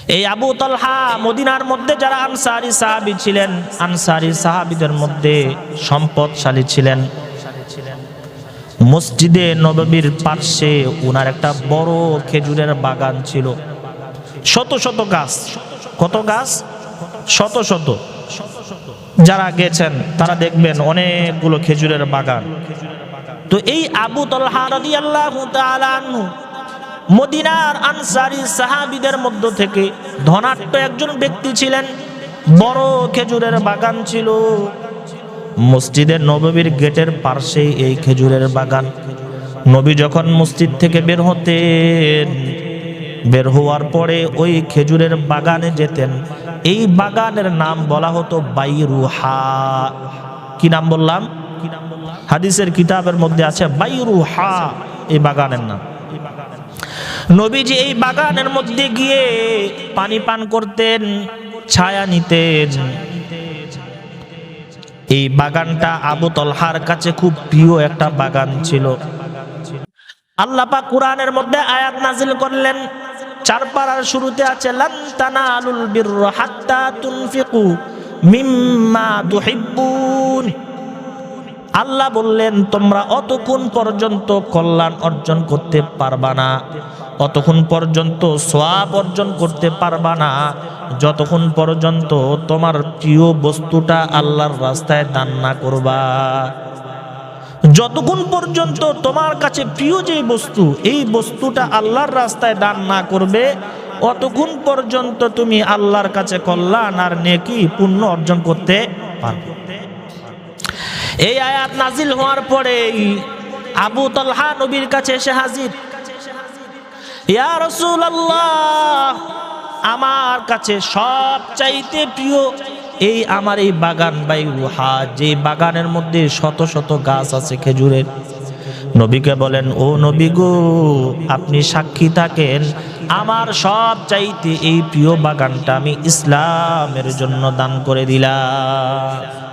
এই আবু তালহা মদিনার মধ্যে যারা আনসারী সাহাবী ছিলেন, আনসারী সাহাবীদের মধ্যে সম্পদশালী ছিলেন। মসজিদে নববীর পাশে উনার একটা বড় খেজুরের বাগান ছিল, শত শত গাছ। কত গাছ? শত শত। যারা গেছেন তারা দেখবেন অনেকগুলো খেজুরের বাগান। তো এই আবু তালহা রাদিয়াল্লাহু তাআলা আনহু মদিনার আনসারী সাহাবীদের মধ্য থেকে ধনাঢ্য একজন ব্যক্তি ছিলেন, বড় খেজুরের বাগান ছিল। মসজিদের নববীর গেটের পাশেই এই খেজুরের বাগান। নবী যখন মসজিদ থেকে বের হতেন, বের হওয়ার পরে ওই খেজুরের বাগানে যেতেন। এই বাগানের নাম বলা হতো বাইরুহা। কি নাম বললাম? হাদিসের কিতাবের মধ্যে আছে বাইরুহা এই বাগানের নাম। নবীজি এই বাগানের মধ্যে গিয়ে পানি পান করতেন, ছায়া নিতেন। এই বাগানটা আবু তালহার কাছে খুব প্রিয় একটা বাগান ছিল। আল্লাহ পাক কুরআনের মধ্যে আয়াত নাজিল করলেন, 4 পারার শুরুতে আছে লান তানালুল বিররা হাত্তা তুনফিকু মিম্মা তুহিব্বুন। আল্লাহ বললেন, তোমরা অতক্ষণ পর্যন্ত কল্যাণ অর্জন করতে পারবা না, অতক্ষণ পর্যন্ত সওয়াব অর্জন করতে পারবা না, যতক্ষণ পর্যন্ত তোমার প্রিয় বস্তুটা আল্লাহর রাস্তায় দান না করবা। যতক্ষণ পর্যন্ত তোমার কাছে প্রিয় যে বস্তু, এই বস্তুটা আল্লাহর রাস্তায় দান না করবে, অতক্ষণ পর্যন্ত তুমি আল্লাহর কাছে কল্যাণ আর নেকি পুণ্য অর্জন করতে পারবে। এই আয়াত নাজিল হওয়ার পরে আবু তালহা নবীর কাছে এসে হাজির। ইয়া রাসূলুল্লাহ, আমার কাছে সবচাইতে প্রিয় এই আমার এই বাগান বাইরুহা, যে বাগানের মধ্যে শত শত গাছ আছে খেজুরের। নবীকে বলেন, ও নবী গো, আপনি সাক্ষী থাকেন, আমার সবচাইতে এই প্রিয় বাগানটা আমি ইসলামের জন্য দান করে দিলাম।